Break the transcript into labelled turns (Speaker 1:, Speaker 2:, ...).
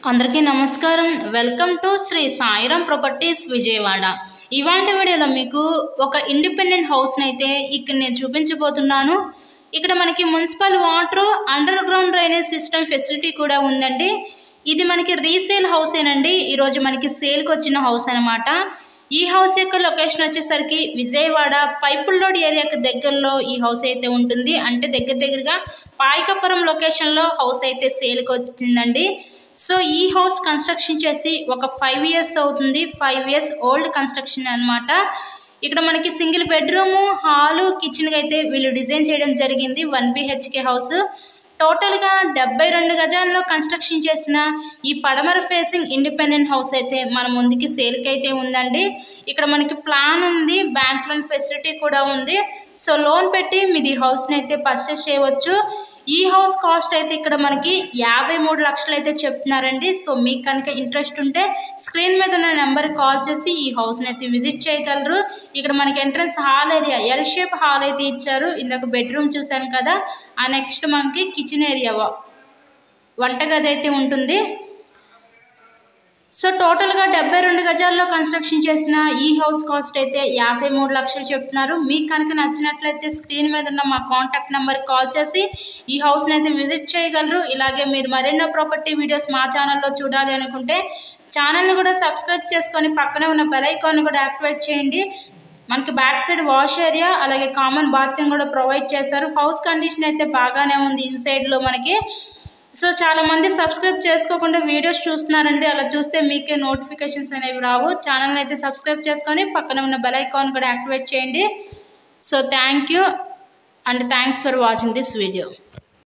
Speaker 1: అందరికీ నమస్కారం. Welcome to Sri Sairam properties Vijayawada. ఇవాంటి వీడియోలో మీకు ఒక ఇండిపెండెంట్ హౌస్ని అయితే ఇక్కడ నేను చూపించబోతున్నాను. ఇక్కడ మనకి municipal water, under ground drainage system facility కూడా ఉందండి. ఇది మనకి రీసేల్ హౌసేనండి. ఈరోజు మనకి సేల్కి వచ్చిన హౌస్ అనమాట. ఈ హౌస్ యొక్క లొకేషన్ వచ్చేసరికి విజయవాడ పైపుల్ రోడ్ ఏరియాకి దగ్గరలో ఈ హౌస్ అయితే ఉంటుంది. అంటే దగ్గరగా పాయకపురం లొకేషన్లో హౌస్ అయితే సేల్కి వచ్చిందండి. సో ఈ హౌస్ కన్స్ట్రక్షన్ చేసి ఒక 5 years అవుతుంది. 5 years ఓల్డ్ కన్స్ట్రక్షన్ అనమాట. ఇక్కడ మనకి సింగిల్ బెడ్రూము, హాలు, కిచెన్కి అయితే వీళ్ళు డిజైన్ చేయడం జరిగింది. 1 BHK హౌస్. టోటల్గా 72 గజాల్లో కన్స్ట్రక్షన్ చేసిన ఈ పడమర ఫేసింగ్ ఇండిపెండెంట్ హౌస్ అయితే మన ముందుకి సేల్కి అయితే ఉందండి. ఇక్కడ మనకి ప్లాన్ ఉంది, బ్యాంక్ లోన్ ఫెసిలిటీ కూడా ఉంది. సో లోన్ పెట్టి మీది హౌస్ని అయితే పర్చేస్ చేయవచ్చు. ఈ హౌస్ కాస్ట్ అయితే ఇక్కడ మనకి 53 లక్షలు అయితే చెప్తున్నారండి. సో మీకు కనుక ఇంట్రెస్ట్ ఉంటే స్క్రీన్ మీద ఉన్న నెంబర్కి కాల్ చేసి ఈ హౌస్ని అయితే విజిట్ చేయగలరు. ఇక్కడ మనకి entrance hall area L shape hall అయితే ఇచ్చారు. ఇందాక బెడ్రూమ్ చూసాను కదా, ఆ నెక్స్ట్ మనకి కిచెన్ ఏరియా, వంటగది అయితే ఉంటుంది. సో టోటల్గా 72 గజాల్లో కన్స్ట్రక్షన్ చేసిన ఈ హౌస్ కాస్ట్ అయితే 53 లక్షలు చెప్తున్నారు. మీకు కనుక నచ్చినట్లయితే స్క్రీన్ మీద ఉన్న మా కాంటాక్ట్ నెంబర్కి కాల్ చేసి ఈ హౌస్ని అయితే విజిట్ చేయగలరు. ఇలాగే మీరు మరెన్నో ప్రాపర్టీ వీడియోస్ మా ఛానల్లో చూడాలి అనుకుంటే ఛానల్ని కూడా సబ్స్క్రైబ్ చేసుకొని పక్కనే ఉన్న బెల్ ఐకాన్ కూడా యాక్టివేట్ చేయండి. మనకి బ్యాక్ సైడ్ వాష్ ఏరియా, అలాగే కామన్ బాత్రూమ్ కూడా ప్రొవైడ్ చేశారు. హౌస్ కండిషన్ అయితే బాగానే ఉంది ఇన్సైడ్లో మనకి. సో చాలామంది సబ్స్క్రైబ్ చేసుకోకుండా వీడియోస్ చూస్తున్నారండి. అలా చూస్తే మీకే నోటిఫికేషన్స్ అనేవి రావు. ఛానల్ని అయితే సబ్స్క్రైబ్ చేసుకొని పక్కన ఉన్న బెల్ ఐకాన్ కూడా యాక్టివేట్ చేయండి. So thank you and thanks for watching this video.